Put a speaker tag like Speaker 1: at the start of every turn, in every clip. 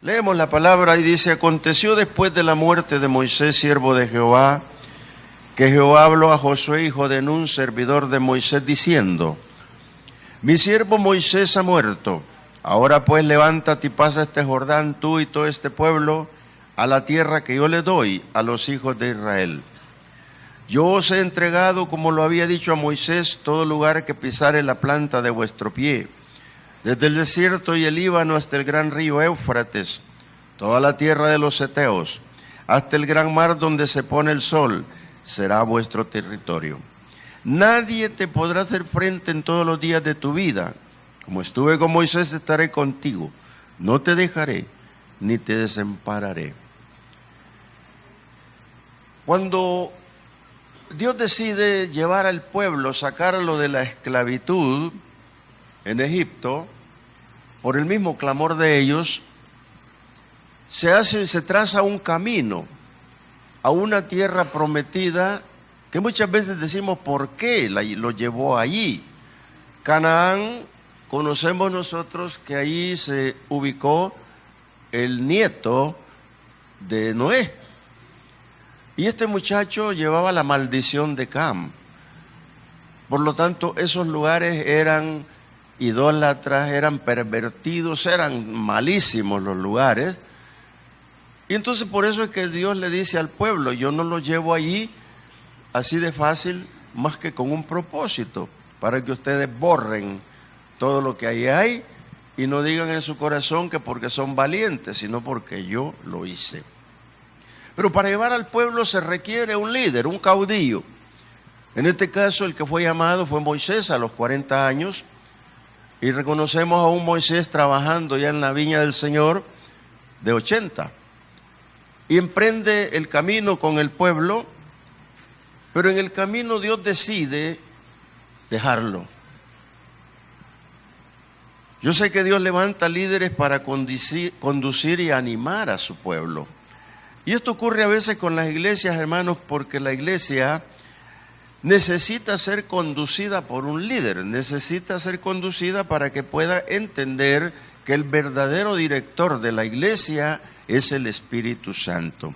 Speaker 1: Leemos la palabra y dice: aconteció después de la muerte de Moisés, siervo de Jehová, que Jehová habló a Josué, hijo de Nun, servidor de Moisés, diciendo: mi siervo Moisés ha muerto. Ahora pues levántate y pasa este Jordán, tú y todo este pueblo, a la tierra que yo le doy a los hijos de Israel. Yo os he entregado, como lo había dicho a Moisés, todo lugar que pisare la planta de vuestro pie, desde el desierto y el Líbano hasta el gran río Éufrates, toda la tierra de los heteos, hasta el gran mar donde se pone el sol, será vuestro territorio. Nadie te podrá hacer frente en todos los días de tu vida. Como estuve con Moisés, estaré contigo. No te dejaré, ni te desampararé. Cuando Dios decide llevar al pueblo, sacarlo de la esclavitud en Egipto, por el mismo clamor de ellos, se traza un camino a una tierra prometida que muchas veces decimos ¿por qué lo llevó allí? Canaán, conocemos nosotros que allí se ubicó el nieto de Noé. Y este muchacho llevaba la maldición de Cam. Por lo tanto, esos lugares eran idólatras, eran pervertidos, eran malísimos los lugares. Y entonces por eso es que Dios le dice al pueblo: yo no lo llevo allí así de fácil, más que con un propósito, para que ustedes borren todo lo que ahí hay y no digan en su corazón que porque son valientes, sino porque yo lo hice. Pero para llevar al pueblo se requiere un líder, un caudillo. En este caso el que fue llamado fue Moisés a los 40 años, y reconocemos a un Moisés trabajando ya en la viña del Señor de 80. Y emprende el camino con el pueblo, pero en el camino Dios decide dejarlo. Yo sé que Dios levanta líderes para conducir y animar a su pueblo. Y esto ocurre a veces con las iglesias, hermanos, porque la iglesia necesita ser conducida por un líder, necesita ser conducida para que pueda entender que el verdadero director de la iglesia es el Espíritu Santo.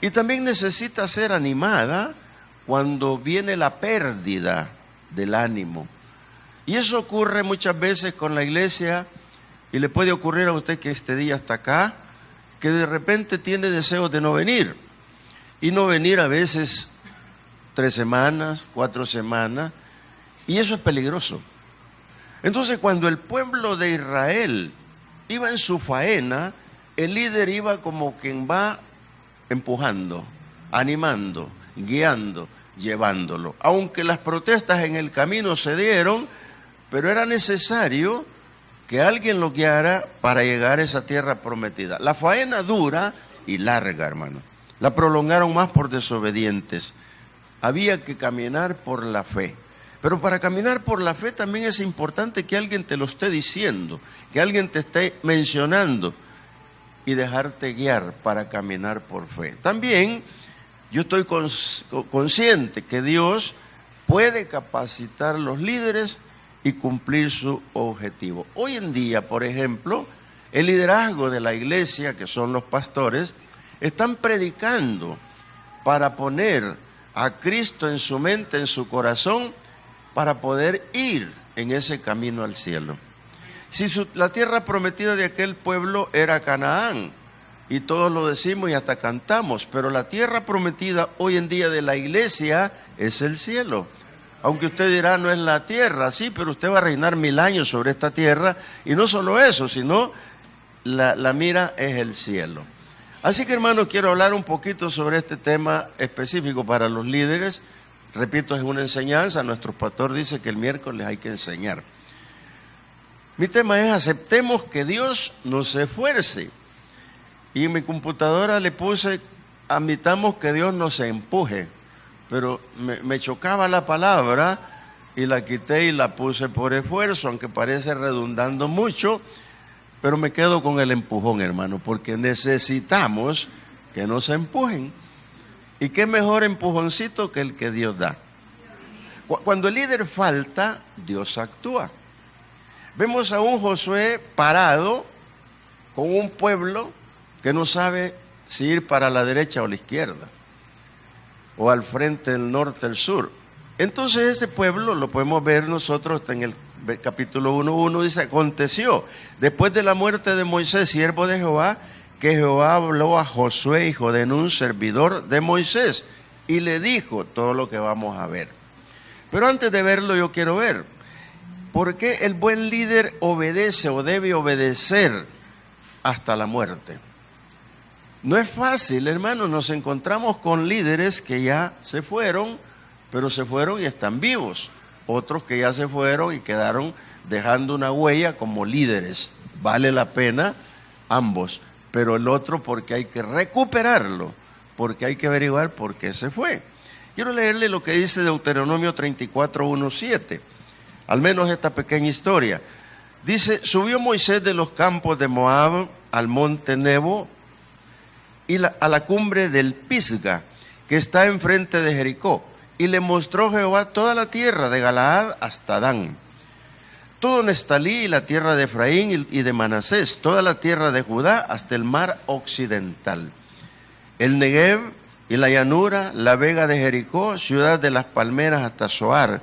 Speaker 1: Y también necesita ser animada cuando viene la pérdida del ánimo. Y eso ocurre muchas veces con la iglesia, y le puede ocurrir a usted que este día está acá, que de repente tiene deseos de no venir. Y no venir a veces 3 semanas, 4 semanas, y eso es peligroso. Entonces, cuando el pueblo de Israel iba en su faena, el líder iba como quien va empujando, animando, guiando, llevándolo. Aunque las protestas en el camino se dieron, pero era necesario que alguien lo guiara para llegar a esa tierra prometida. La faena dura y larga, hermano. La prolongaron más por desobedientes. Había que caminar por la fe. Pero para caminar por la fe también es importante que alguien te lo esté diciendo, que alguien te esté mencionando y dejarte guiar para caminar por fe. También yo estoy consciente que Dios puede capacitar los líderes y cumplir su objetivo. Hoy en día, por ejemplo, el liderazgo de la iglesia, que son los pastores, están predicando para poner a Cristo en su mente, en su corazón, para poder ir en ese camino al cielo. Si la tierra prometida de aquel pueblo era Canaán, y todos lo decimos y hasta cantamos, pero la tierra prometida hoy en día de la iglesia es el cielo. Aunque usted dirá, no es la tierra, sí, pero usted va a reinar 1000 años sobre esta tierra, y no solo eso, sino la mira es el cielo. Así que, hermanos, quiero hablar un poquito sobre este tema específico para los líderes. Repito, es una enseñanza. Nuestro pastor dice que el miércoles hay que enseñar. Mi tema es: aceptemos que Dios nos esfuerce. Y en mi computadora le puse: admitamos que Dios nos empuje. Pero me chocaba la palabra y la quité y la puse por esfuerzo, aunque parece redundando mucho, pero me quedo con el empujón, hermano, porque necesitamos que nos empujen. ¿Y qué mejor empujoncito que el que Dios da? Cuando el líder falta, Dios actúa. Vemos a un Josué parado con un pueblo que no sabe si ir para la derecha o la izquierda, o al frente, del norte, el sur. Entonces ese pueblo lo podemos ver nosotros en el capítulo 1:1, dice: aconteció después de la muerte de Moisés, siervo de Jehová, que Jehová habló a Josué, hijo de Nun, servidor de Moisés, y le dijo todo lo que vamos a ver. Pero antes de verlo, yo quiero ver por qué el buen líder obedece o debe obedecer hasta la muerte. No es fácil, hermanos. Nos encontramos con líderes que ya se fueron, pero se fueron y están vivos. Otros que ya se fueron y quedaron dejando una huella como líderes. Vale la pena ambos, pero el otro porque hay que recuperarlo, porque hay que averiguar por qué se fue. Quiero leerle lo que dice Deuteronomio 34:1-7, al menos esta pequeña historia. Dice: subió Moisés de los campos de Moab al monte Nebo y a la cumbre del Pisga, que está enfrente de Jericó, y le mostró Jehová toda la tierra de Galaad hasta Dan, todo Neftalí y la tierra de Efraín y de Manasés, toda la tierra de Judá hasta el mar occidental, el Negev y la llanura, la vega de Jericó, ciudad de las palmeras hasta Zoar.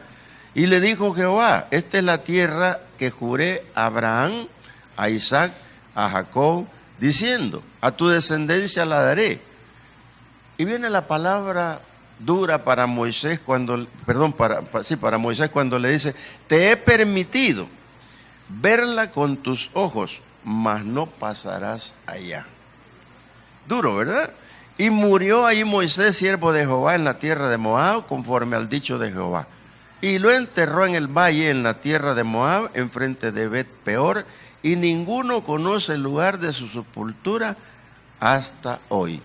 Speaker 1: Y le dijo Jehová: esta es la tierra que juré a Abraham, a Isaac, a Jacob, diciendo: a tu descendencia la daré. Y viene la palabra dura para Moisés cuando, para Moisés cuando le dice: te he permitido verla con tus ojos, mas no pasarás allá. Duro, ¿verdad? Y murió ahí Moisés, siervo de Jehová, en la tierra de Moab, conforme al dicho de Jehová. Y lo enterró en el valle, en la tierra de Moab, enfrente de Bet Peor, y ninguno conoce el lugar de su sepultura hasta hoy.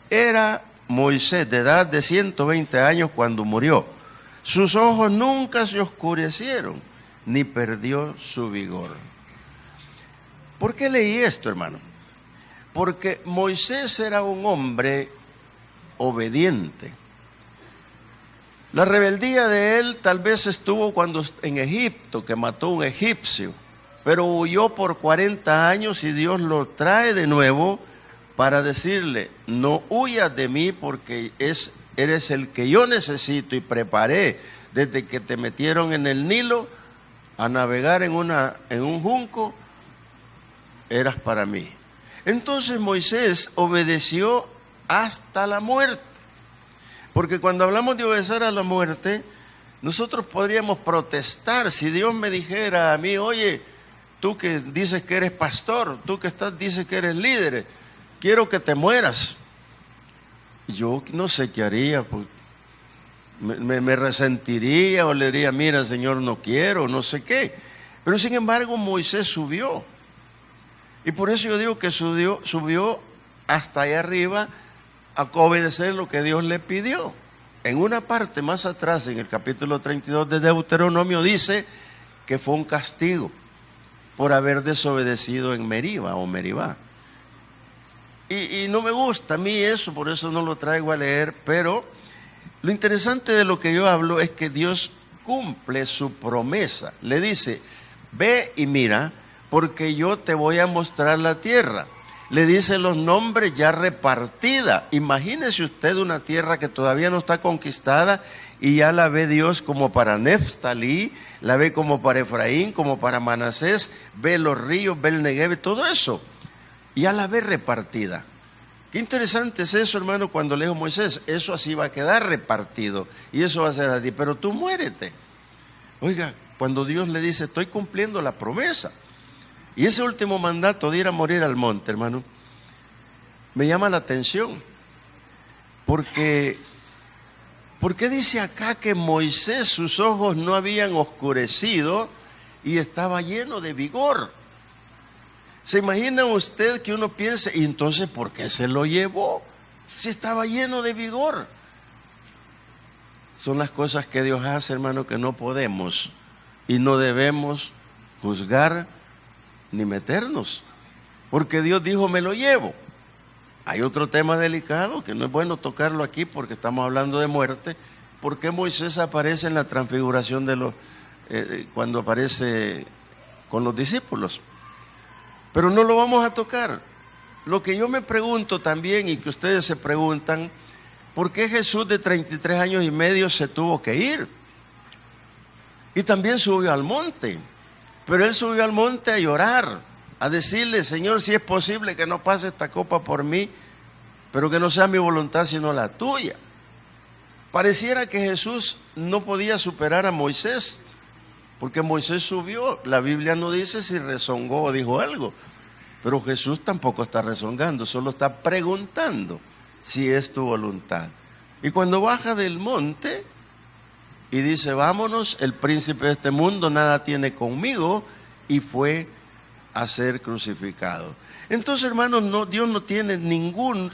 Speaker 1: Era Moisés de edad de 120 años cuando murió. Sus ojos nunca se oscurecieron, ni perdió su vigor. ¿Por qué leí esto, hermano? Porque Moisés era un hombre obediente. La rebeldía de él tal vez estuvo cuando en Egipto, que mató a un egipcio, pero huyó por 40 años y Dios lo trae de nuevo para decirle: no huyas de mí, porque eres el que yo necesito y preparé desde que te metieron en el Nilo a navegar en un junco, eras para mí. Entonces Moisés obedeció hasta la muerte. Porque cuando hablamos de obedecer a la muerte, nosotros podríamos protestar si Dios me dijera a mí: oye, tú que dices que eres pastor, tú que dices que eres líder, quiero que te mueras. Yo no sé qué haría, pues me resentiría o le diría: mira, Señor, no quiero, no sé qué. Pero sin embargo Moisés subió. Y por eso yo digo que subió hasta allá arriba a obedecer lo que Dios le pidió. En una parte más atrás, en el capítulo 32 de Deuteronomio, dice que fue un castigo por haber desobedecido en Meribá o Meribá. Y no me gusta a mí eso, por eso no lo traigo a leer, pero lo interesante de lo que yo hablo es que Dios cumple su promesa. Le dice: ve y mira, porque yo te voy a mostrar la tierra. Le dice los nombres ya repartida. Imagínese usted una tierra que todavía no está conquistada y ya la ve Dios como para Neftalí, la ve como para Efraín, como para Manasés, ve los ríos, ve el Negev, todo eso. Y ya la ve repartida. Qué interesante es eso, hermano, cuando leo Moisés. Eso así va a quedar repartido y eso va a ser a ti, pero tú muérete. Oiga, cuando Dios le dice: estoy cumpliendo la promesa. Y ese último mandato de ir a morir al monte, hermano, me llama la atención. Porque dice acá que Moisés, sus ojos no habían oscurecido y estaba lleno de vigor. ¿Se imagina usted que uno piense: y entonces por qué se lo llevó? Si estaba lleno de vigor. Son las cosas que Dios hace, hermano, que no podemos y no debemos juzgar ni meternos, porque Dios dijo: me lo llevo. Hay otro tema delicado que no es bueno tocarlo aquí porque estamos hablando de muerte, por qué Moisés aparece en la transfiguración cuando aparece con los discípulos. Pero no lo vamos a tocar. Lo que yo me pregunto también, y que ustedes se preguntan, ¿por qué Jesús de 33 años y medio se tuvo que ir? Y también subió al monte. Pero él subió al monte a llorar, a decirle: Señor, si es posible que no pase esta copa por mí, pero que no sea mi voluntad sino la tuya. Pareciera que Jesús no podía superar a Moisés, porque Moisés subió. La Biblia no dice si rezongó o dijo algo, pero Jesús tampoco está rezongando, solo está preguntando si es tu voluntad. Y cuando baja del monte y dice: vámonos, el príncipe de este mundo nada tiene conmigo, y fue a ser crucificado. Entonces, hermanos, Dios no tiene ningún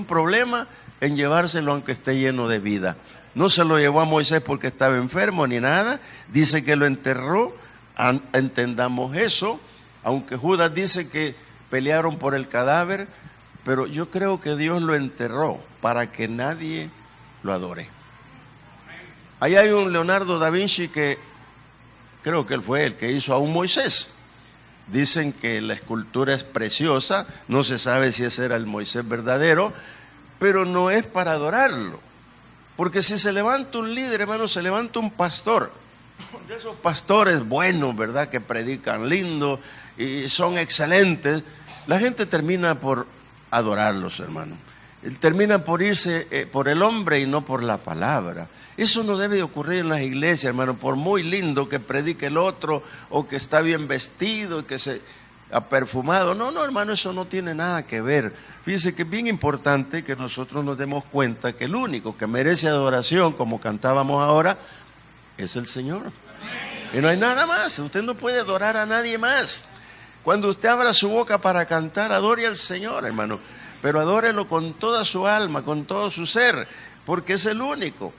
Speaker 1: problema en llevárselo aunque esté lleno de vida. No se lo llevó a Moisés porque estaba enfermo ni nada, dice que lo enterró, entendamos eso, aunque Judas dice que pelearon por el cadáver, pero yo creo que Dios lo enterró para que nadie lo adore. Ahí hay un Leonardo da Vinci que creo que él fue el que hizo a un Moisés. Dicen que la escultura es preciosa, no se sabe si ese era el Moisés verdadero, pero no es para adorarlo. Porque si se levanta un líder, hermano, se levanta un pastor, de esos pastores buenos, ¿verdad?, que predican lindo y son excelentes, la gente termina por adorarlos, hermano. Termina por irse por el hombre y no por la palabra. Eso no debe ocurrir en las iglesias, hermano, por muy lindo que predique el otro, o que está bien vestido, que se ha perfumado. No, hermano, eso no tiene nada que ver. Fíjense que es bien importante que nosotros nos demos cuenta que el único que merece adoración, como cantábamos ahora, es el Señor. Y no hay nada más. Usted no puede adorar a nadie más. Cuando usted abra su boca para cantar, adore al Señor, hermano. Pero adórelo con toda su alma, con todo su ser, porque es el único.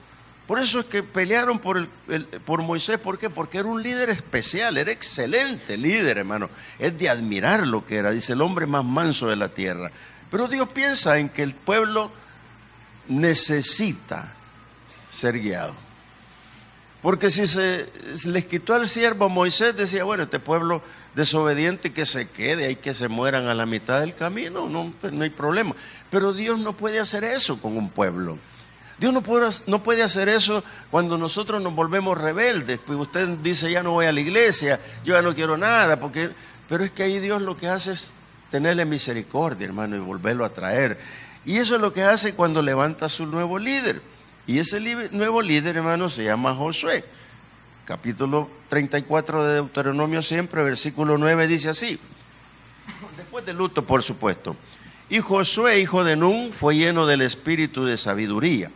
Speaker 1: Por eso es que pelearon por Moisés. ¿Por qué? Porque era un líder especial, era excelente líder, hermano. Es de admirar lo que era, dice, el hombre más manso de la tierra. Pero Dios piensa en que el pueblo necesita ser guiado. Porque si se les quitó al siervo Moisés, decía: bueno, este pueblo desobediente que se quede, hay que se mueran a la mitad del camino, no hay problema. Pero Dios no puede hacer eso con un pueblo. Dios no puede hacer eso cuando nosotros nos volvemos rebeldes. Pues usted dice: ya no voy a la iglesia, yo ya no quiero nada, pero es que ahí Dios lo que hace es tenerle misericordia, hermano, y volverlo a traer. Y eso es lo que hace cuando levanta a su nuevo líder. Y ese nuevo líder, hermano, se llama Josué. Capítulo 34 de Deuteronomio, siempre, versículo 9, dice así. Después del luto, por supuesto. Y Josué, hijo de Nun, fue lleno del espíritu de sabiduría,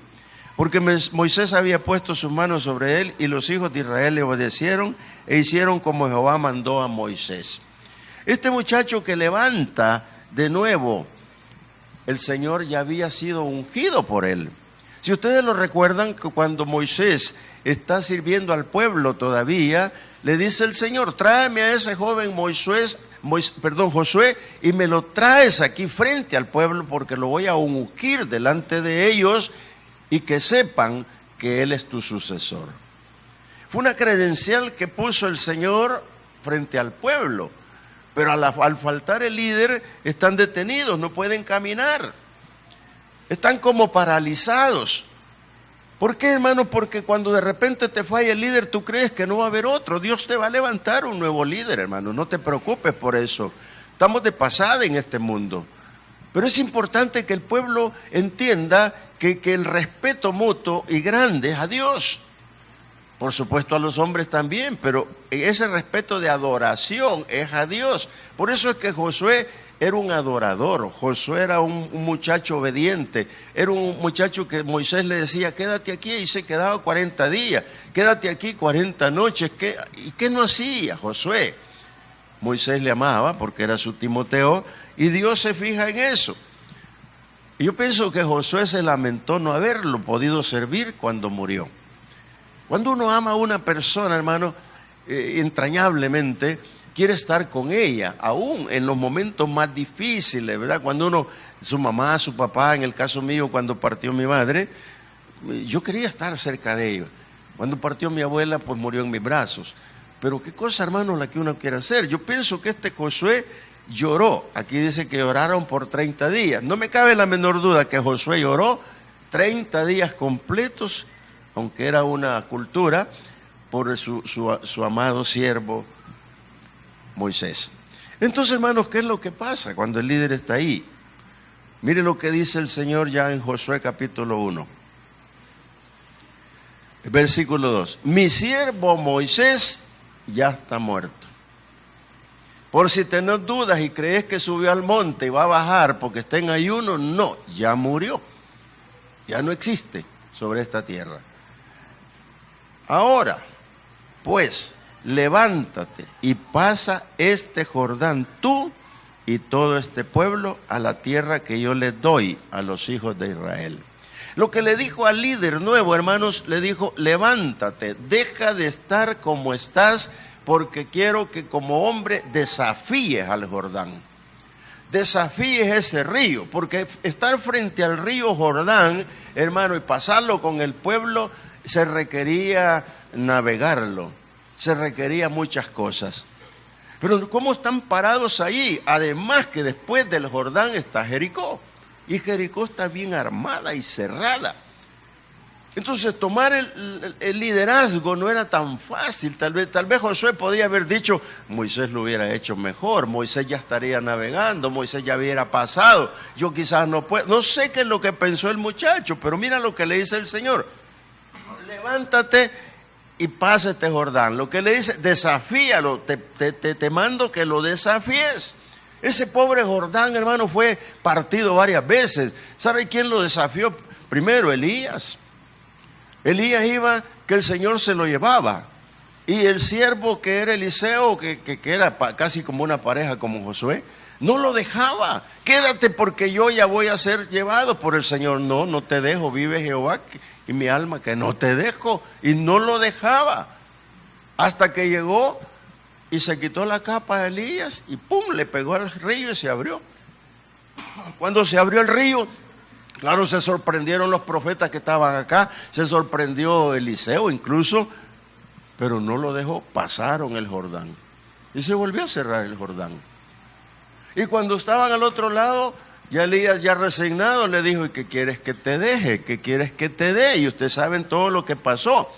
Speaker 1: porque Moisés había puesto sus manos sobre él, y los hijos de Israel le obedecieron e hicieron como Jehová mandó a Moisés. Este muchacho que levanta de nuevo, el Señor ya había sido ungido por él. Si ustedes lo recuerdan, que cuando Moisés está sirviendo al pueblo todavía, le dice el Señor: tráeme a ese joven Josué, y me lo traes aquí frente al pueblo, porque lo voy a ungir delante de ellos, y que sepan que Él es tu sucesor. Fue una credencial que puso el Señor frente al pueblo, pero al faltar el líder, están detenidos, no pueden caminar. Están como paralizados. ¿Por qué, hermano? Porque cuando de repente te falla el líder, tú crees que no va a haber otro. Dios te va a levantar un nuevo líder, hermano. No te preocupes por eso. Estamos de pasada en este mundo. Pero es importante que el pueblo entienda que el respeto mutuo y grande es a Dios. Por supuesto a los hombres también, pero ese respeto de adoración es a Dios. Por eso es que Josué era un adorador. Josué era un muchacho obediente, era un muchacho que Moisés le decía: quédate aquí, y se quedaba 40 días, quédate aquí 40 noches. ¿Y qué no hacía Josué? Moisés le amaba porque era su Timoteo, y Dios se fija en eso. Y yo pienso que Josué se lamentó no haberlo podido servir cuando murió. Cuando uno ama a una persona, hermano, entrañablemente, quiere estar con ella, aún en los momentos más difíciles, ¿verdad? Cuando su mamá, su papá, en el caso mío, cuando partió mi madre, yo quería estar cerca de ellos. Cuando partió mi abuela, pues murió en mis brazos. Pero qué cosa, hermanos, la que uno quiere hacer. Yo pienso que este Josué lloró. Aquí dice que lloraron por 30 días. No me cabe la menor duda que Josué lloró 30 días completos, aunque era una cultura, por su amado siervo Moisés. Entonces, hermanos, ¿qué es lo que pasa cuando el líder está ahí? Mire lo que dice el Señor ya en Josué capítulo 1. Versículo 2. Mi siervo Moisés ya está muerto. Por si tenés dudas y crees que subió al monte y va a bajar porque está en ayuno, no, ya murió. Ya no existe sobre esta tierra. Ahora, pues, levántate y pasa este Jordán tú y todo este pueblo a la tierra que yo les doy a los hijos de Israel. Lo que le dijo al líder nuevo, hermanos, le dijo, levántate, deja de estar como estás, porque quiero que como hombre desafíes al Jordán. Desafíes ese río, porque estar frente al río Jordán, hermano, y pasarlo con el pueblo, se requería navegarlo, se requería muchas cosas. Pero ¿cómo están parados ahí? Además que después del Jordán está Jericó. Y Jericó está bien armada y cerrada. Entonces tomar el liderazgo no era tan fácil. Tal vez Josué podía haber dicho, Moisés lo hubiera hecho mejor, Moisés ya estaría navegando, Moisés ya hubiera pasado, yo quizás no puedo. No sé qué es lo que pensó el muchacho, pero mira lo que le dice el Señor. Levántate y pasa este Jordán. Lo que le dice, desafíalo, te mando que lo desafíes. Ese pobre Jordán, hermano, fue partido varias veces. ¿Sabe quién lo desafió? Primero, Elías. Elías iba que el Señor se lo llevaba. Y el siervo que era Eliseo, que era casi como una pareja como Josué, no lo dejaba. Quédate porque yo ya voy a ser llevado por el Señor. No, no te dejo, vive Jehová y mi alma que no te dejo. Y no lo dejaba. Hasta que llegó y se quitó la capa de Elías y ¡pum! Le pegó al río y se abrió. Cuando se abrió el río, claro, se sorprendieron los profetas que estaban acá, se sorprendió Eliseo incluso, pero no lo dejó, pasaron el Jordán. Y se volvió a cerrar el Jordán. Y cuando estaban al otro lado, ya Elías, ya resignado, le dijo, ¿y qué quieres que te deje? ¿Qué quieres que te dé? Y ustedes saben todo lo que pasó.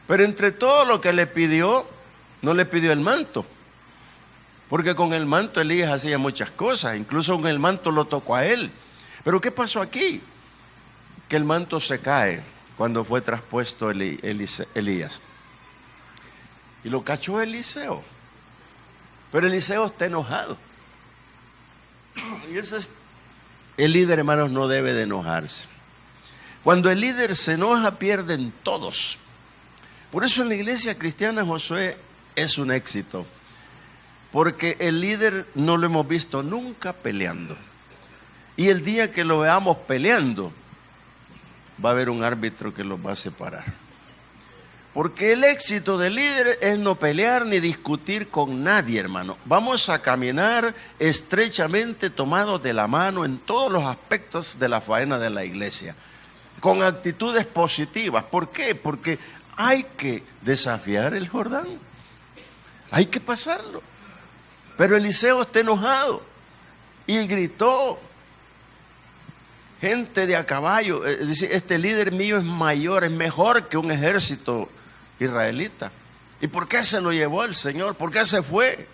Speaker 1: Pero entre todo lo que le pidió, no le pidió el manto. Porque con el manto Elías hacía muchas cosas, incluso con el manto lo tocó a él. Pero ¿qué pasó aquí? Que el manto se cae cuando fue traspuesto Elías. Y lo cachó Eliseo. Pero Eliseo está enojado. Y ese es, el líder, hermanos, no debe de enojarse. Cuando el líder se enoja, pierden todos. Por eso en la iglesia cristiana Josué es un éxito. Porque el líder no lo hemos visto nunca peleando. Y el día que lo veamos peleando, va a haber un árbitro que los va a separar. Porque el éxito del líder es no pelear ni discutir con nadie, hermano. Vamos a caminar estrechamente tomados de la mano en todos los aspectos de la faena de la iglesia. Con actitudes positivas. ¿Por qué? Porque hay que desafiar el Jordán. Hay que pasarlo. Pero Eliseo está enojado y gritó. Gente de a caballo, dice, este líder mío es mayor, es mejor que un ejército israelita. ¿Y por qué se lo llevó el Señor? ¿Por qué se fue?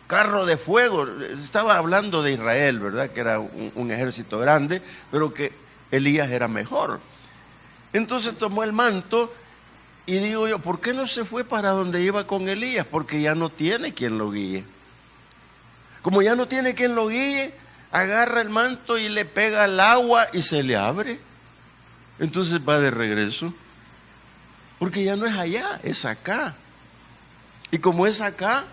Speaker 1: Carro de fuego. Estaba hablando de Israel, ¿verdad? Que era un ejército grande, pero que Elías era mejor. Entonces tomó el manto y digo yo, ¿por qué no se fue para donde iba con Elías? Porque ya no tiene quien lo guíe. Como ya no tiene quien lo guíe, agarra el manto y le pega al agua y se le abre. Entonces va de regreso. Porque ya no es allá, es acá. Y como es acá,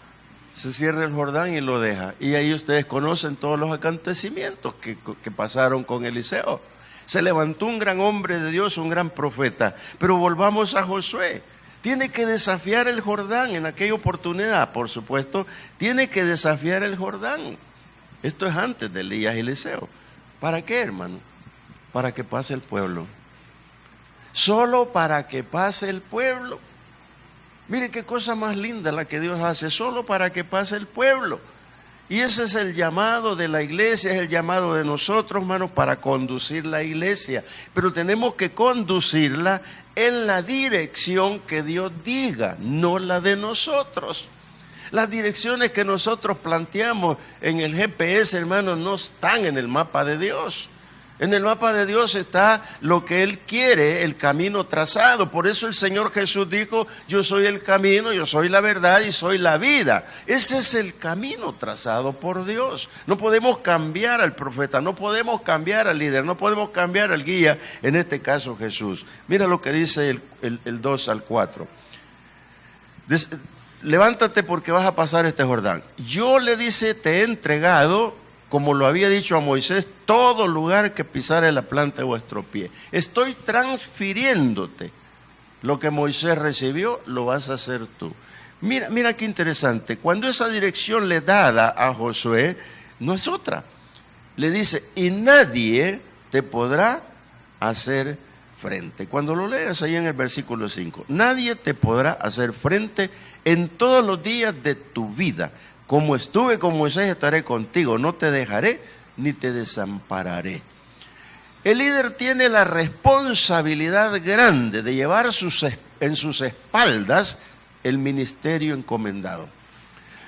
Speaker 1: se cierra el Jordán y lo deja. Y ahí ustedes conocen todos los acontecimientos que pasaron con Eliseo. Se levantó un gran hombre de Dios, un gran profeta. Pero volvamos a Josué. Tiene que desafiar el Jordán en aquella oportunidad, por supuesto. Tiene que desafiar el Jordán. Esto es antes de Elías y Eliseo. ¿Para qué, hermano? Para que pase el pueblo. solo para que pase el pueblo. Mire qué cosa más linda la que Dios hace, solo para que pase el pueblo. Y ese es el llamado de la iglesia, es el llamado de nosotros, hermanos, para conducir la iglesia. Pero tenemos que conducirla en la dirección que Dios diga, no la de nosotros. Las direcciones que nosotros planteamos en el GPS, hermanos, no están en el mapa de Dios. En el mapa de Dios está lo que Él quiere, el camino trazado. Por eso el Señor Jesús dijo, yo soy el camino, yo soy la verdad y soy la vida. Ese es el camino trazado por Dios. No podemos cambiar al profeta, no podemos cambiar al líder, no podemos cambiar al guía, en este caso Jesús. Mira lo que dice el 2 al 4. Levántate porque vas a pasar este Jordán. Yo, le dice, te he entregado, como lo había dicho a Moisés, todo lugar que pisare la planta de vuestro pie. Estoy transfiriéndote. Lo que Moisés recibió, lo vas a hacer tú. Mira qué interesante. Cuando esa dirección le dada a Josué, no es otra. Le dice, y nadie te podrá hacer frente. Cuando lo leas ahí en el versículo 5, nadie te podrá hacer frente en todos los días de tu vida. Como estuve con Moisés, estaré contigo, no te dejaré ni te desampararé. El líder tiene la responsabilidad grande de llevar en sus espaldas el ministerio encomendado.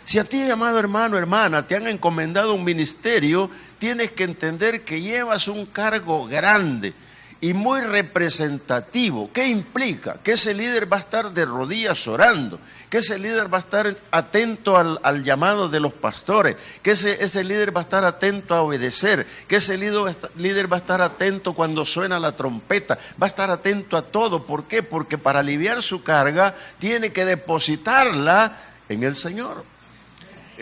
Speaker 1: Si a ti, amado hermano, hermana, te han encomendado un ministerio, tienes que entender que llevas un cargo grande y muy representativo. ¿Qué implica? Que ese líder va a estar de rodillas orando, que ese líder va a estar atento al llamado de los pastores, que ese líder va a estar atento a obedecer, que ese líder va a estar atento cuando suena la trompeta, va a estar atento a todo. ¿Por qué? Porque para aliviar su carga tiene que depositarla en el Señor.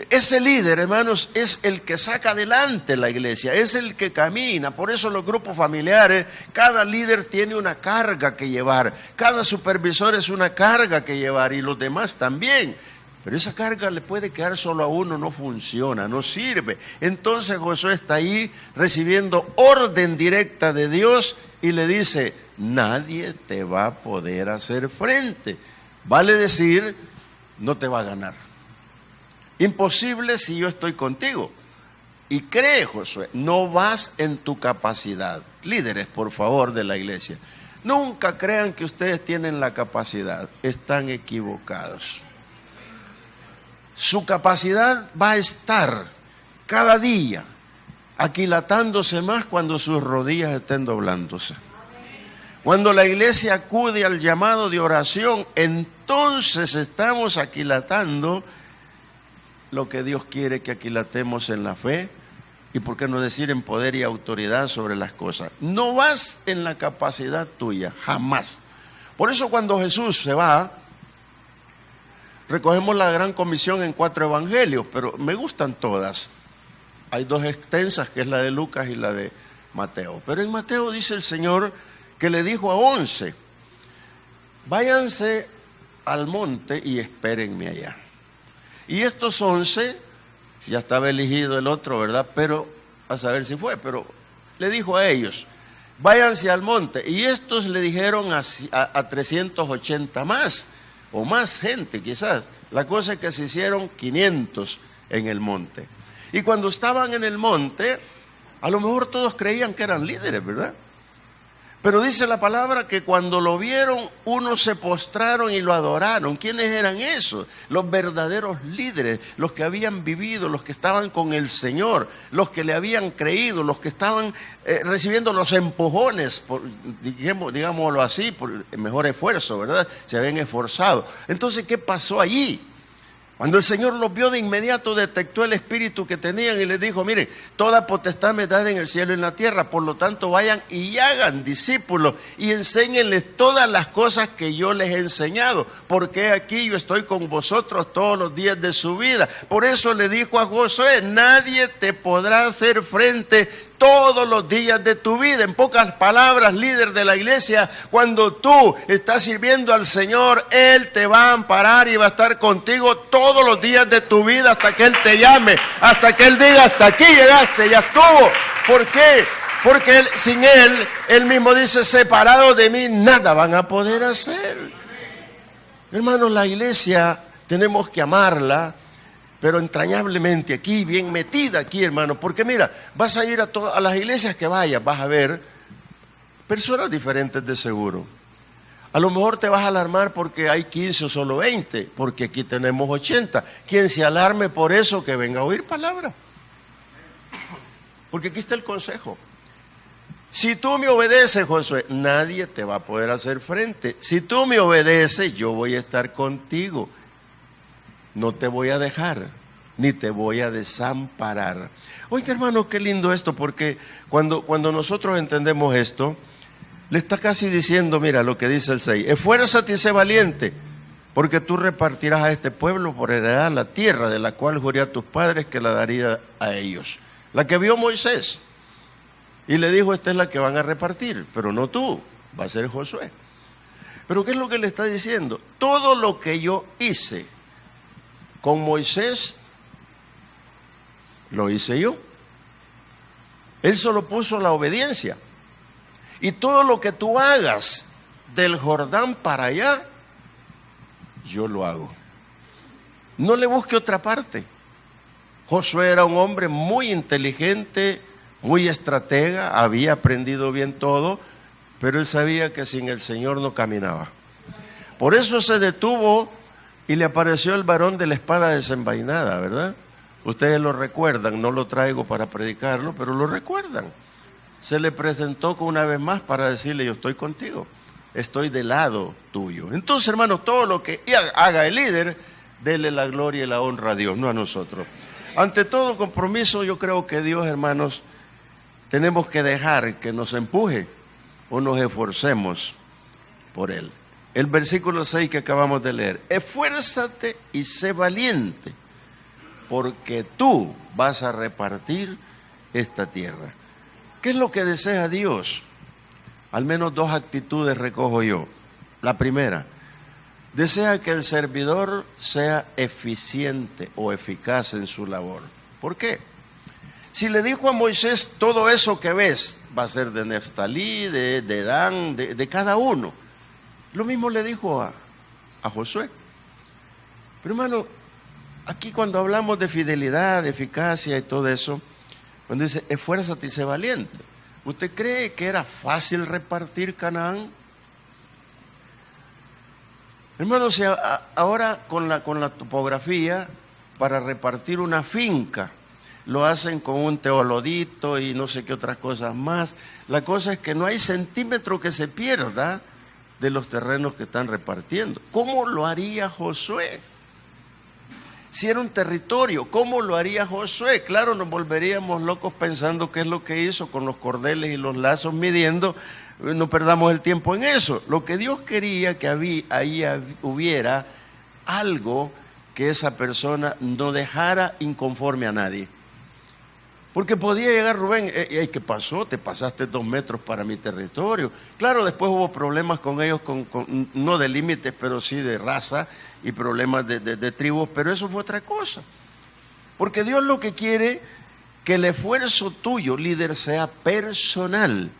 Speaker 1: Ese líder, hermanos, es el que saca adelante la iglesia, es el que camina. Por eso los grupos familiares, cada líder tiene una carga que llevar, cada supervisor es una carga que llevar y los demás también. Pero esa carga le puede quedar solo a uno, no funciona, no sirve. Entonces Josué está ahí recibiendo orden directa de Dios y le dice, nadie te va a poder hacer frente. Vale decir, no te va a ganar. Imposible si yo estoy contigo. Y cree, Josué, no vas en tu capacidad. Líderes, por favor, de la iglesia, nunca crean que ustedes tienen la capacidad. Están equivocados. Su capacidad va a estar cada día aquilatándose más cuando sus rodillas estén doblándose. Cuando la iglesia acude al llamado de oración, entonces estamos aquilatando lo que Dios quiere que aquilatemos en la fe y, por qué no decir, en poder y autoridad sobre las cosas. No vas en la capacidad tuya, jamás. Por eso cuando Jesús se va, recogemos la gran comisión en 4 evangelios, pero me gustan todas. Hay 2 extensas, que es la de Lucas y la de Mateo. Pero en Mateo dice el Señor que le dijo a 11, váyanse al monte y espérenme allá. Y estos 11, ya estaba elegido el otro, ¿verdad? Pero, a saber si fue, pero le dijo a ellos, váyanse al monte. Y estos le dijeron a 380 más, o más gente quizás. La cosa es que se hicieron 500 en el monte. Y cuando estaban en el monte, a lo mejor todos creían que eran líderes, ¿verdad? Pero dice la palabra que cuando lo vieron, unos se postraron y lo adoraron. ¿Quiénes eran esos? Los verdaderos líderes, los que habían vivido, los que estaban con el Señor, los que le habían creído, los que estaban recibiendo los empujones, digámoslo así, por mejor esfuerzo, ¿verdad? Se habían esforzado. Entonces, ¿qué pasó allí? Cuando el Señor los vio, de inmediato detectó el espíritu que tenían y les dijo, mire, toda potestad me da en el cielo y en la tierra, por lo tanto vayan y hagan discípulos y enséñenles todas las cosas que yo les he enseñado, porque aquí yo estoy con vosotros todos los días de su vida. Por eso le dijo a Josué, nadie te podrá hacer frente todos los días de tu vida. En pocas palabras, líder de la iglesia, cuando tú estás sirviendo al Señor, Él te va a amparar y va a estar contigo todos los días de tu vida hasta que Él te llame, hasta que Él diga, hasta aquí llegaste, ya estuvo. ¿Por qué? Porque sin Él mismo dice, separado de mí, nada van a poder hacer. Hermanos, la iglesia tenemos que amarla, pero entrañablemente aquí, bien metida aquí, hermano. Porque mira, vas a ir a las iglesias que vayas, vas a ver personas diferentes de seguro. A lo mejor te vas a alarmar porque hay 15 o solo 20, porque aquí tenemos 80. Quien se alarme por eso, que venga a oír palabra. Porque aquí está el consejo. Si tú me obedeces, Josué, nadie te va a poder hacer frente. Si tú me obedeces, yo voy a estar contigo. No te voy a dejar, ni te voy a desamparar. Oiga, hermano, qué lindo esto, porque cuando nosotros entendemos esto, le está casi diciendo, mira lo que dice el 6, esfuérzate y sé valiente, porque tú repartirás a este pueblo por heredad la tierra de la cual juré a tus padres que la daría a ellos. La que vio Moisés. Y le dijo, esta es la que van a repartir, pero no tú, va a ser Josué. Pero ¿qué es lo que le está diciendo? Todo lo que yo hice con Moisés, lo hice yo. Él solo puso la obediencia. Y todo lo que tú hagas del Jordán para allá, yo lo hago. No le busque otra parte. Josué era un hombre muy inteligente, muy estratega, había aprendido bien todo, pero él sabía que sin el Señor no caminaba. Por eso se detuvo y le apareció el varón de la espada desenvainada, ¿verdad? Ustedes lo recuerdan, no lo traigo para predicarlo, pero lo recuerdan. Se le presentó una vez más para decirle, yo estoy contigo, estoy del lado tuyo. Entonces, hermanos, todo lo que haga el líder, dele la gloria y la honra a Dios, no a nosotros. Ante todo compromiso, yo creo que Dios, hermanos, tenemos que dejar que nos empuje o nos esforcemos por Él. El versículo 6 que acabamos de leer, esfuérzate y sé valiente, porque tú vas a repartir esta tierra. ¿Qué es lo que desea Dios? Al menos dos actitudes recojo yo. La primera, desea que el servidor sea eficiente o eficaz en su labor. ¿Por qué? Si le dijo a Moisés, todo eso que ves va a ser de Neftalí, de Dan, de cada uno. Lo mismo le dijo a Josué. Pero hermano, aquí cuando hablamos de fidelidad, de eficacia y todo eso, cuando dice, esfuérzate y sé valiente, ¿usted cree que era fácil repartir Canaán? Hermano, si ahora con la topografía, para repartir una finca, lo hacen con un teolodito y no sé qué otras cosas más. La cosa es que no hay centímetro que se pierda de los terrenos que están repartiendo. ¿Cómo lo haría Josué? Si era un territorio, ¿cómo lo haría Josué? Claro, nos volveríamos locos pensando qué es lo que hizo con los cordeles y los lazos midiendo. No perdamos el tiempo en eso. Lo que Dios quería que ahí hubiera algo que esa persona no dejara inconforme a nadie. Porque podía llegar Rubén, ¿qué pasó? Te pasaste 2 metros para mi territorio. Claro, después hubo problemas con ellos, no de límites, pero sí de raza y problemas de tribus, pero eso fue otra cosa. Porque Dios lo que quiere, que el esfuerzo tuyo, líder, sea personal.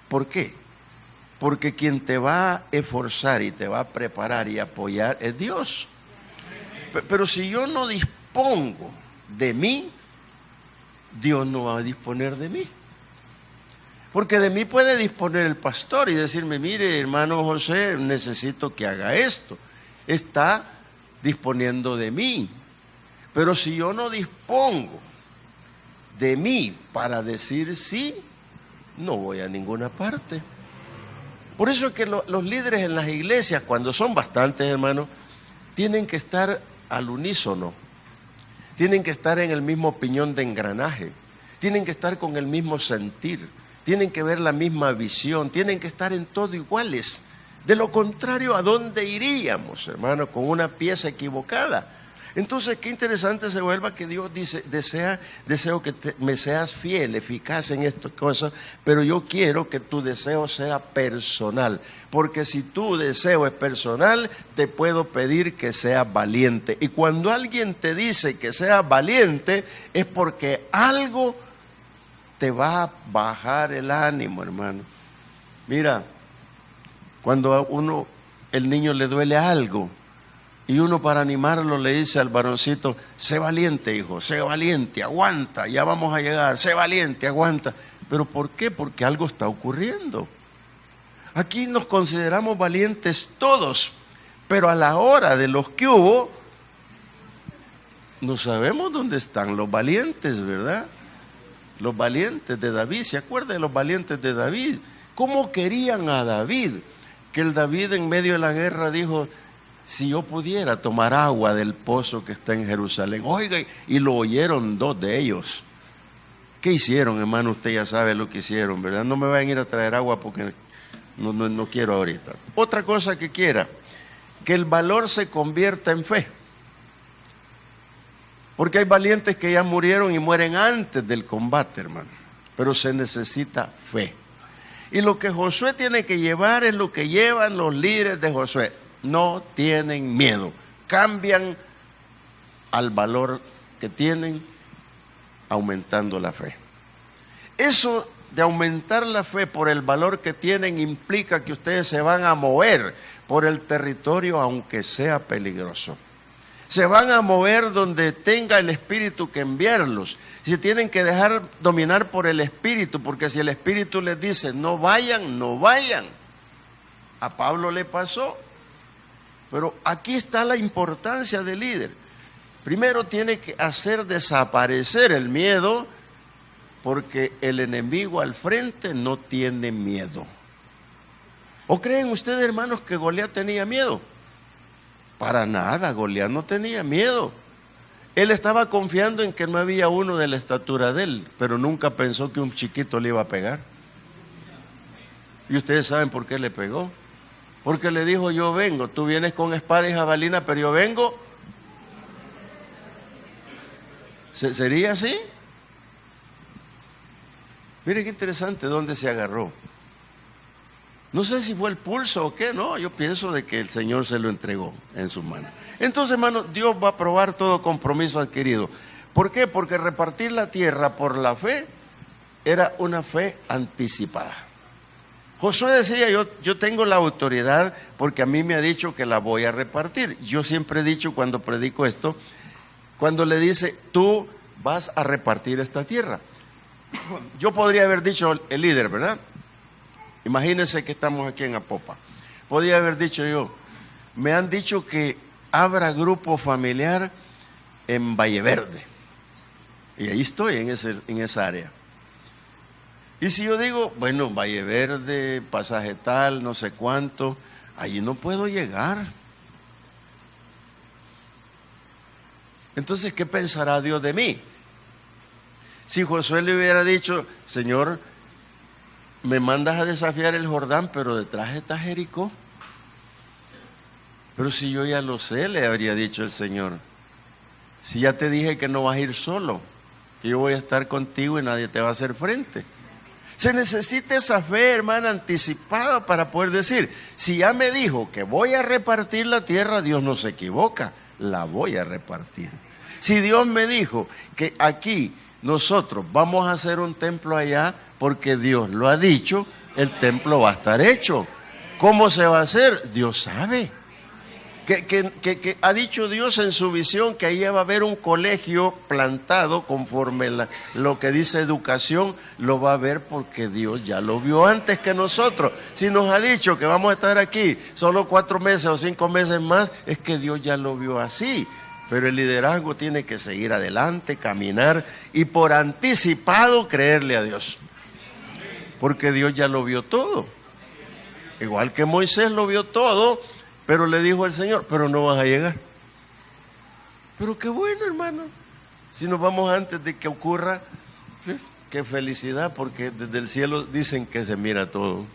Speaker 1: ¿Por qué? Porque quien te va a esforzar y te va a preparar y apoyar es Dios. Pero si yo no dispongo de mí, Dios no va a disponer de mí. Porque de mí puede disponer el pastor y decirme, mire, hermano José, necesito que haga esto. Está disponiendo de mí. Pero si yo no dispongo de mí para decir sí, no voy a ninguna parte. Por eso es que los líderes en las iglesias, cuando son bastantes, hermanos, tienen que estar al unísono. Tienen que estar en el mismo piñón de engranaje, tienen que estar con el mismo sentir, tienen que ver la misma visión, tienen que estar en todo iguales. De lo contrario, ¿a dónde iríamos, hermano? Con una pieza equivocada. Entonces, qué interesante se vuelva que Dios dice, deseo que me seas fiel, eficaz en estas cosas, pero yo quiero que tu deseo sea personal, porque si tu deseo es personal, te puedo pedir que seas valiente. Y cuando alguien te dice que seas valiente, es porque algo te va a bajar el ánimo, hermano. Mira, cuando a el niño le duele algo, y uno para animarlo le dice al varoncito, sé valiente, hijo, sé valiente, aguanta, ya vamos a llegar, sé valiente, aguanta. ¿Pero por qué? Porque algo está ocurriendo. Aquí nos consideramos valientes todos, pero a la hora de los que hubo, no sabemos dónde están los valientes, ¿verdad? Los valientes de David, ¿se acuerda de los valientes de David? ¿Cómo querían a David? Que el David en medio de la guerra dijo, si yo pudiera tomar agua del pozo que está en Jerusalén. Oiga, y lo oyeron 2 de ellos. ¿Qué hicieron, hermano? Usted ya sabe lo que hicieron, ¿verdad? No me vayan a ir a traer agua porque no quiero ahorita. Otra cosa que quiera, que el valor se convierta en fe. Porque hay valientes que ya murieron y mueren antes del combate, hermano. Pero se necesita fe. Y lo que Josué tiene que llevar es lo que llevan los líderes de Josué. No tienen miedo. Cambian al valor que tienen aumentando la fe. Eso de aumentar la fe por el valor que tienen implica que ustedes se van a mover por el territorio aunque sea peligroso. Se van a mover donde tenga el Espíritu que enviarlos. Se tienen que dejar dominar por el Espíritu, porque si el Espíritu les dice no vayan, no vayan. A Pablo le pasó. Pero aquí está la importancia del líder. Primero tiene que hacer desaparecer el miedo, porque el enemigo al frente no tiene miedo. ¿O creen ustedes, hermanos, que Goliat tenía miedo? Para nada, Goliat no tenía miedo. Él estaba confiando en que no había uno de la estatura de él, pero nunca pensó que un chiquito le iba a pegar. ¿Y ustedes saben por qué le pegó? Porque le dijo, yo vengo, tú vienes con espada y jabalina, pero yo vengo. ¿Sería así? Mire qué interesante dónde se agarró. No sé si fue el pulso o qué, no, yo pienso de que el Señor se lo entregó en sus manos. Entonces, hermano, Dios va a probar todo compromiso adquirido. ¿Por qué? Porque repartir la tierra por la fe era una fe anticipada. Josué decía, yo tengo la autoridad porque a mí me ha dicho que la voy a repartir. Yo siempre he dicho cuando predico esto, cuando le dice, tú vas a repartir esta tierra. Yo podría haber dicho el líder, ¿verdad? Imagínense que estamos aquí en Apopa. Podría haber dicho yo, me han dicho que abra grupo familiar en Valle Verde. Y ahí estoy, en esa área. Y si yo digo, bueno, Valle Verde, pasaje tal, no sé cuánto, allí no puedo llegar. Entonces, ¿qué pensará Dios de mí? Si Josué le hubiera dicho, Señor, me mandas a desafiar el Jordán, pero detrás está Jericó. Pero si yo ya lo sé, le habría dicho el Señor. Si ya te dije que no vas a ir solo, que yo voy a estar contigo y nadie te va a hacer frente. Se necesita esa fe, hermana, anticipada para poder decir, si ya me dijo que voy a repartir la tierra, Dios no se equivoca, la voy a repartir. Si Dios me dijo que aquí nosotros vamos a hacer un templo allá, porque Dios lo ha dicho, el templo va a estar hecho. ¿Cómo se va a hacer? Dios sabe. Que ha dicho Dios en su visión que ahí va a haber un colegio plantado conforme lo que dice educación, lo va a ver porque Dios ya lo vio antes que nosotros. Si nos ha dicho que vamos a estar aquí solo 4 meses o 5 meses más, es que Dios ya lo vio así. Pero el liderazgo tiene que seguir adelante, caminar y por anticipado creerle a Dios. Porque Dios ya lo vio todo. Igual que Moisés lo vio todo, pero le dijo al Señor, pero no vas a llegar. Pero qué bueno, hermano. Si nos vamos antes de que ocurra, qué felicidad, porque desde el cielo dicen que se mira todo.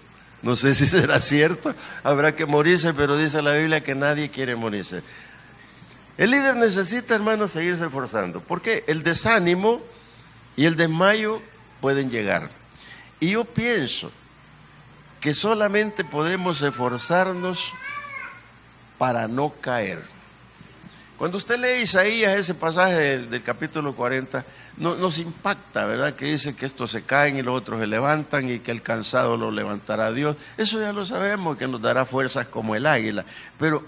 Speaker 1: No sé si será cierto, habrá que morirse, pero dice la Biblia que nadie quiere morirse. El líder necesita, hermano, seguirse esforzando, porque el desánimo y el desmayo pueden llegar. Y yo pienso que solamente podemos esforzarnos para no caer. Cuando usted lee Isaías, ese pasaje del capítulo 40, nos impacta, ¿verdad? Que dice que estos se caen y los otros se levantan y que el cansado lo levantará Dios. Eso ya lo sabemos, que nos dará fuerzas como el águila. Pero,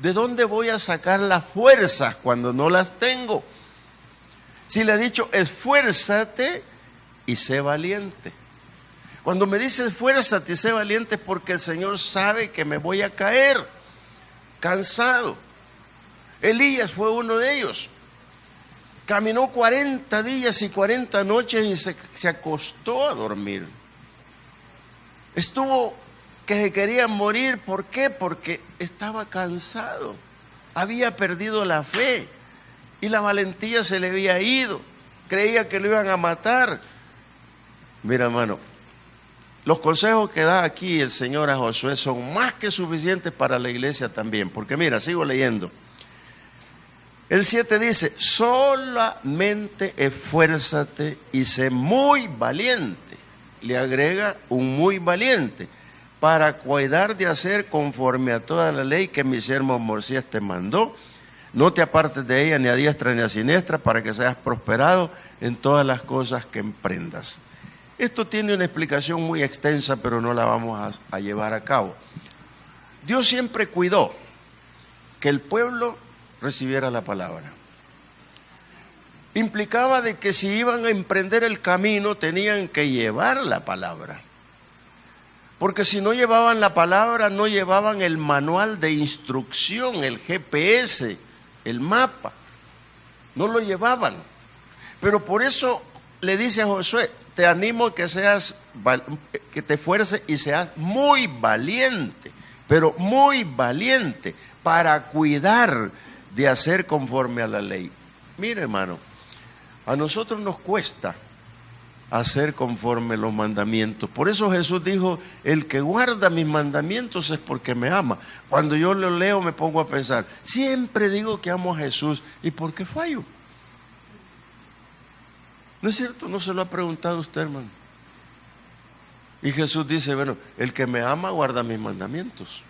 Speaker 1: ¿de dónde voy a sacar las fuerzas cuando no las tengo? Si le he dicho, esfuérzate y sé valiente. Cuando me dice esfuérzate y sé valiente es porque el Señor sabe que me voy a caer cansado. Elías fue uno de ellos. Caminó 40 días y 40 noches y se acostó a dormir. Estuvo que se quería morir. ¿Por qué? Porque estaba cansado. Había perdido la fe y la valentía se le había ido. Creía que lo iban a matar. Mira, hermano, los consejos que da aquí el Señor a Josué son más que suficientes para la iglesia también. Porque mira, sigo leyendo. El 7 dice, solamente esfuérzate y sé muy valiente. Le agrega un muy valiente para cuidar de hacer conforme a toda la ley que mi siervo Moisés te mandó. No te apartes de ella ni a diestra ni a siniestra para que seas prosperado en todas las cosas que emprendas. Esto tiene una explicación muy extensa, pero no la vamos a llevar a cabo. Dios siempre cuidó que el pueblo recibiera la palabra. Implicaba de que si iban a emprender el camino tenían que llevar la palabra. Porque si no llevaban la palabra, no llevaban el manual de instrucción, el GPS, el mapa. No lo llevaban. Pero por eso le dice a Josué, te animo a que te esfuerces y seas muy valiente, pero muy valiente para cuidar de hacer conforme a la ley. Mire, hermano, a nosotros nos cuesta hacer conforme los mandamientos. Por eso Jesús dijo, el que guarda mis mandamientos es porque me ama. Cuando yo lo leo me pongo a pensar, siempre digo que amo a Jesús, ¿y por qué fallo? ¿No es cierto? ¿No se lo ha preguntado usted, hermano? Y Jesús dice, bueno, el que me ama guarda mis mandamientos.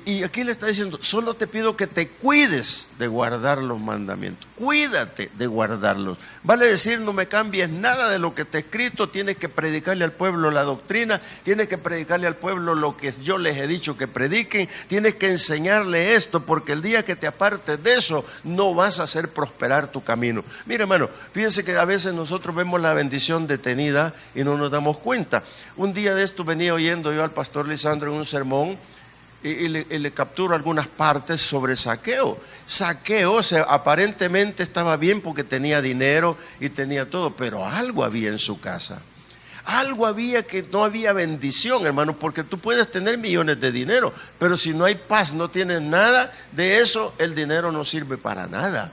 Speaker 1: Y aquí le está diciendo, solo te pido que te cuides de guardar los mandamientos. Cuídate de guardarlos. Vale decir, no me cambies nada de lo que te he escrito. Tienes que predicarle al pueblo la doctrina. Tienes que predicarle al pueblo lo que yo les he dicho que prediquen. Tienes que enseñarle esto, porque el día que te apartes de eso, no vas a hacer prosperar tu camino. Mire, hermano, fíjense que a veces nosotros vemos la bendición detenida y no nos damos cuenta. Un día de esto venía oyendo yo al pastor Lisandro en un sermón, y le capturo algunas partes sobre Zaqueo. Zaqueo aparentemente estaba bien porque tenía dinero y tenía todo, pero algo había en su casa. Algo había que no había bendición, hermano, porque tú puedes tener millones de dinero, pero si no hay paz, no tienes nada de eso, el dinero no sirve para nada.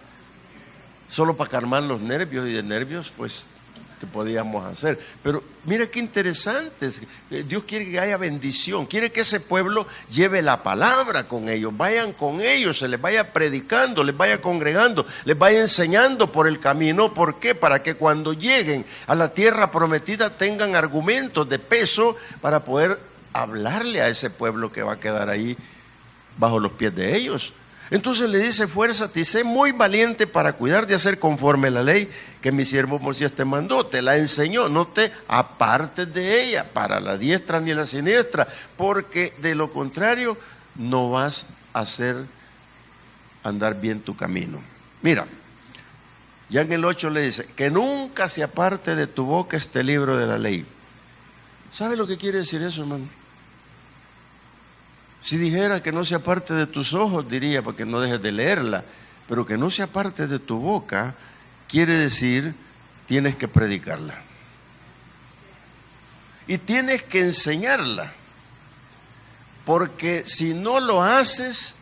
Speaker 1: Solo para calmar los nervios, y de nervios, pues, que podíamos hacer. Pero mira qué interesante, Dios quiere que haya bendición, quiere que ese pueblo lleve la palabra con ellos, vayan con ellos, se les vaya predicando, les vaya congregando, les vaya enseñando por el camino. ¿Por qué? Para que cuando lleguen a la tierra prometida tengan argumentos de peso para poder hablarle a ese pueblo que va a quedar ahí bajo los pies de ellos. Entonces le dice, esfuérzate y sé muy valiente para cuidar de hacer conforme la ley que mi siervo Moisés te mandó. Te la enseñó, no te apartes de ella para la diestra ni la siniestra, porque de lo contrario no vas a hacer andar bien tu camino. Mira, ya en el 8 le dice, que nunca se aparte de tu boca este libro de la ley. ¿Sabe lo que quiere decir eso, hermano? Si dijera que no se aparte de tus ojos, diría porque no dejes de leerla, pero que no se aparte de tu boca, quiere decir, tienes que predicarla. Y tienes que enseñarla, porque si no lo haces,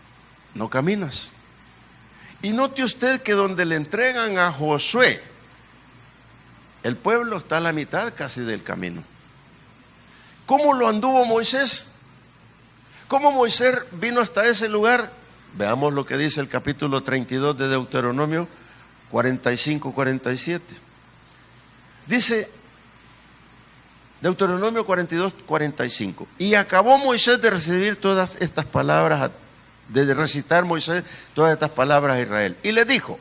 Speaker 1: no caminas. Y note usted que donde le entregan a Josué, el pueblo está a la mitad casi del camino. ¿Cómo lo anduvo Moisés? ¿Cómo Moisés vino hasta ese lugar? Veamos lo que dice el capítulo 32 de Deuteronomio 45-47. Dice Deuteronomio 42-45. Y acabó Moisés de recibir todas estas palabras, de recitar Moisés todas estas palabras a Israel. Y le dijo,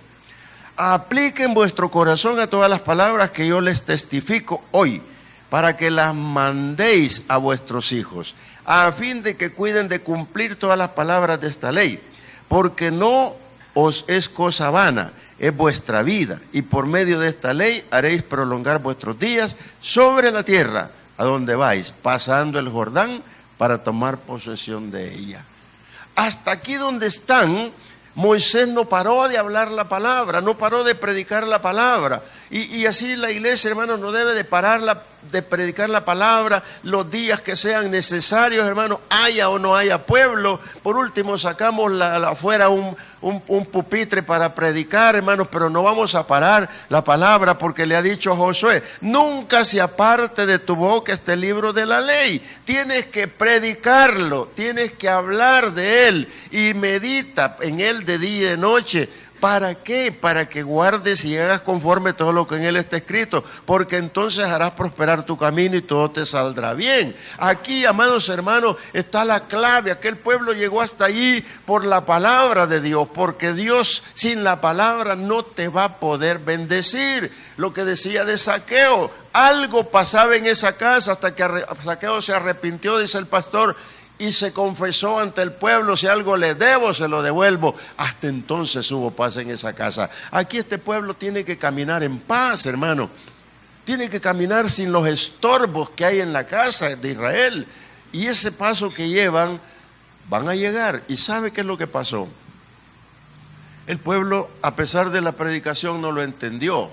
Speaker 1: apliquen vuestro corazón a todas las palabras que yo les testifico hoy, para que las mandéis a vuestros hijos, a fin de que cuiden de cumplir todas las palabras de esta ley, porque no os es cosa vana, es vuestra vida, y por medio de esta ley haréis prolongar vuestros días sobre la tierra a donde vais, pasando el Jordán para tomar posesión de ella. Hasta aquí donde están, Moisés no paró de hablar la palabra, no paró de predicar la palabra. Y así la iglesia, hermanos, no debe de parar de predicar la palabra los días que sean necesarios, hermanos, haya o no haya pueblo. Por último, sacamos afuera un pupitre para predicar, hermanos, pero no vamos a parar la palabra, porque le ha dicho a Josué: nunca se aparte de tu boca este libro de la ley. Tienes que predicarlo, tienes que hablar de él y medita en él de día y de noche. ¿Para qué? Para que guardes y hagas conforme todo lo que en él está escrito, porque entonces harás prosperar tu camino y todo te saldrá bien. Aquí, amados hermanos, está la clave. Aquel pueblo llegó hasta allí por la palabra de Dios, porque Dios sin la palabra no te va a poder bendecir. Lo que decía de Zaqueo, algo pasaba en esa casa hasta que Zaqueo se arrepintió, dice el pastor, y se confesó ante el pueblo: si algo le debo, se lo devuelvo. Hasta entonces hubo paz en esa casa. Aquí este pueblo tiene que caminar en paz, hermano. Tiene que caminar sin los estorbos que hay en la casa de Israel. Y ese paso que llevan, van a llegar. ¿Y sabe qué es lo que pasó? El pueblo, a pesar de la predicación, no lo entendió.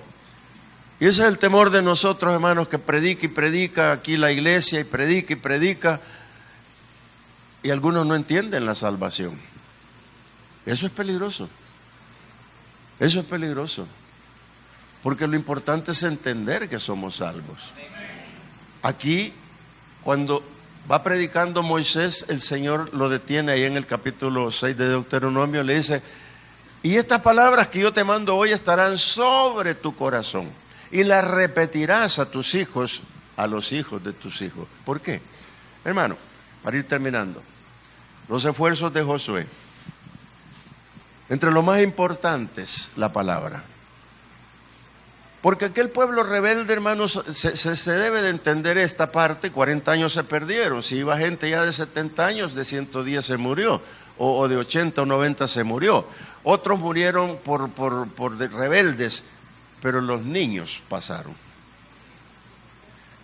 Speaker 1: Y ese es el temor de nosotros, hermanos, que predica y predica aquí la iglesia, y predica. Y algunos no entienden la salvación. Eso es peligroso. Eso es peligroso. Porque lo importante es entender que somos salvos. Aquí, cuando va predicando Moisés, el Señor lo detiene ahí en el capítulo 6 de Deuteronomio. Le dice: y estas palabras que yo te mando hoy estarán sobre tu corazón, y las repetirás a tus hijos, a los hijos de tus hijos. ¿Por qué? Hermano, para ir terminando, los esfuerzos de Josué, entre los más importantes, la palabra. Porque aquel pueblo rebelde, hermanos, se debe de entender esta parte. 40 años se perdieron. Si iba gente ya de 70 años, de 110 se murió, o de 80 o 90 se murió. Otros murieron por rebeldes, pero los niños pasaron.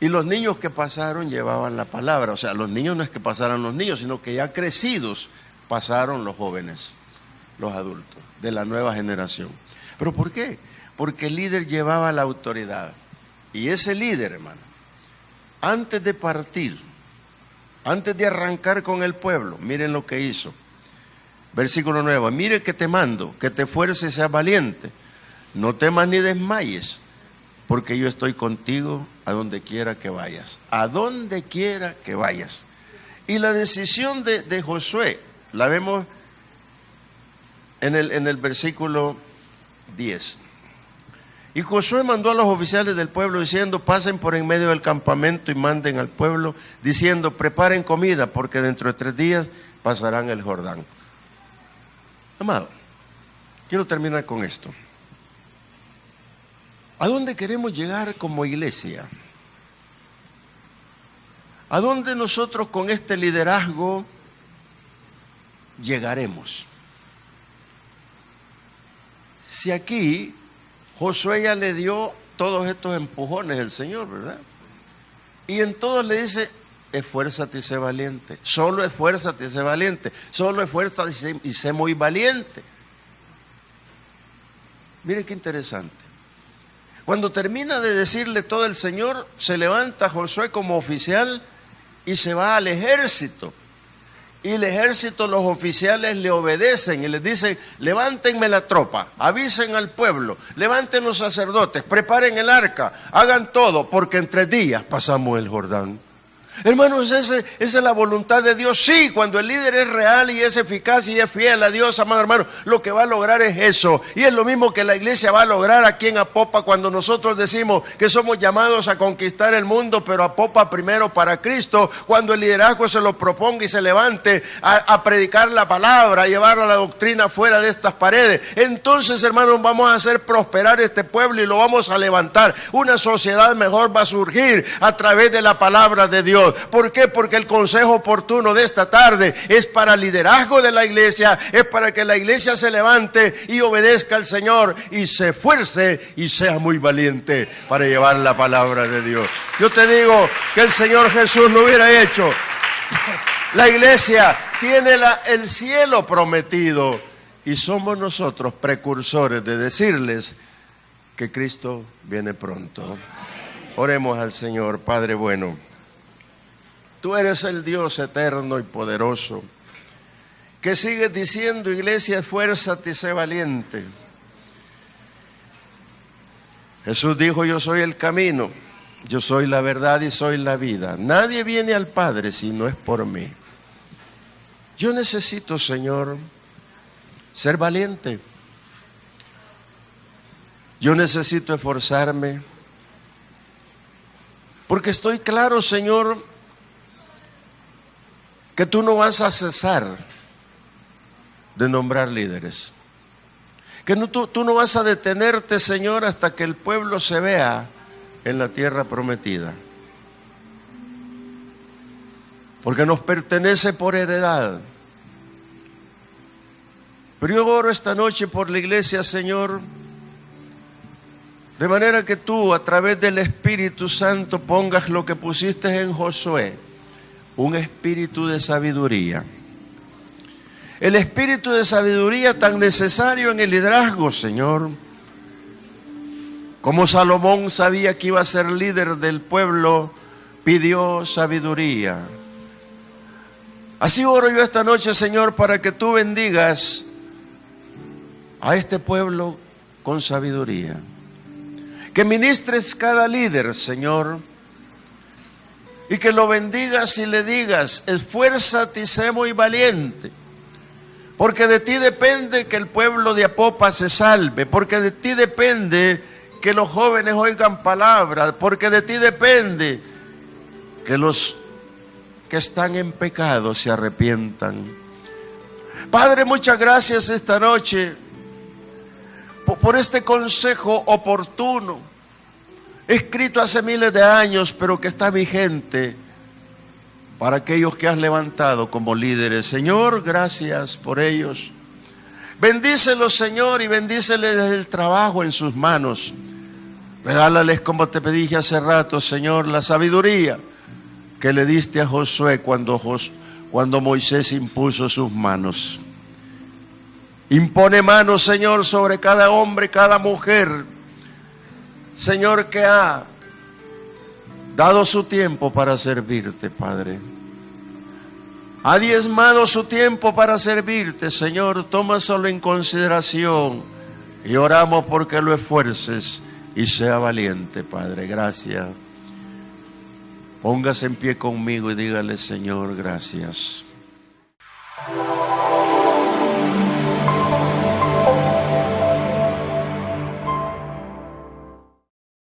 Speaker 1: Y los niños que pasaron llevaban la palabra. O sea, los niños no es que pasaran los niños, sino que ya crecidos pasaron los jóvenes, los adultos, de la nueva generación. ¿Pero por qué? Porque el líder llevaba la autoridad. Y ese líder, hermano, antes de partir, antes de arrancar con el pueblo, miren lo que hizo. Versículo 9, mire que te mando, que te esfuerces y seas valiente. No temas ni desmayes, porque yo estoy contigo a donde quiera que vayas. A donde quiera que vayas. Y la decisión de Josué la vemos en el versículo 10. Y Josué mandó a los oficiales del pueblo diciendo: pasen por en medio del campamento y manden al pueblo, diciendo: preparen comida, porque dentro de 3 días pasarán el Jordán. Amado, quiero terminar con esto. ¿A dónde queremos llegar como iglesia? ¿A dónde nosotros con este liderazgo llegaremos? Si aquí Josué ya le dio todos estos empujones el Señor, ¿verdad? Y en todos le dice: esfuérzate y sé valiente. Solo esfuérzate y sé valiente. Solo esfuérzate y sé muy valiente. Mire qué interesante. Cuando termina de decirle todo el Señor, se levanta Josué como oficial y se va al ejército. Y el ejército, los oficiales le obedecen y les dicen: levántenme la tropa, avisen al pueblo, levanten los sacerdotes, preparen el arca, hagan todo, porque en 3 días pasamos el Jordán. Hermanos, esa es la voluntad de Dios. Sí, cuando el líder es real y es eficaz y es fiel a Dios, amado hermano, lo que va a lograr es eso. Y es lo mismo que la iglesia va a lograr aquí en Apopa cuando nosotros decimos que somos llamados a conquistar el mundo, pero Apopa primero para Cristo. Cuando el liderazgo se lo proponga y se levante a predicar la palabra, a llevar la doctrina fuera de estas paredes, entonces, hermanos, vamos a hacer prosperar este pueblo y lo vamos a levantar. Una sociedad mejor va a surgir a través de la palabra de Dios. ¿Por qué? Porque el consejo oportuno de esta tarde es para el liderazgo de la iglesia, es para que la iglesia se levante y obedezca al Señor y se esfuerce y sea muy valiente para llevar la palabra de Dios. Yo te digo que el Señor Jesús lo hubiera hecho. La iglesia tiene el cielo prometido y somos nosotros precursores de decirles que Cristo viene pronto. Oremos al Señor. Padre bueno, tú eres el Dios eterno y poderoso, que sigues diciendo, iglesia, esfuérzate y sé valiente. Jesús dijo, yo soy el camino, yo soy la verdad y soy la vida. Nadie viene al Padre si no es por mí. Yo necesito, Señor, ser valiente. Yo necesito esforzarme, porque estoy claro, Señor, que tú no vas a cesar de nombrar líderes. Que tú no vas a detenerte, Señor, hasta que el pueblo se vea en la tierra prometida. Porque nos pertenece por heredad. Pero yo oro esta noche por la iglesia, Señor, de manera que tú, a través del Espíritu Santo, pongas lo que pusiste en Josué, un espíritu de sabiduría. El espíritu de sabiduría tan necesario en el liderazgo, Señor. Como Salomón sabía que iba a ser líder del pueblo, pidió sabiduría. Así oro yo esta noche, Señor, para que tú bendigas a este pueblo con sabiduría. Que ministres cada líder, Señor, y que lo bendigas y le digas, esfuérzate y sé muy valiente, porque de ti depende que el pueblo de Apopa se salve, porque de ti depende que los jóvenes oigan palabra, porque de ti depende que los que están en pecado se arrepientan. Padre, muchas gracias esta noche por este consejo oportuno, escrito hace miles de años, pero que está vigente para aquellos que has levantado como líderes. Señor, gracias por ellos. Bendícelos, Señor, y bendíceles el trabajo en sus manos. Regálales, como te pedí hace rato, Señor, la sabiduría que le diste a Josué cuando Moisés impuso sus manos. Impone manos, Señor, sobre cada hombre, cada mujer, Señor, que ha dado su tiempo para servirte, Padre. Ha diezmado su tiempo para servirte, Señor. Tómaselo en consideración y oramos porque lo esfuerces y sea valiente, Padre. Gracias. Póngase en pie conmigo y dígale, Señor, gracias.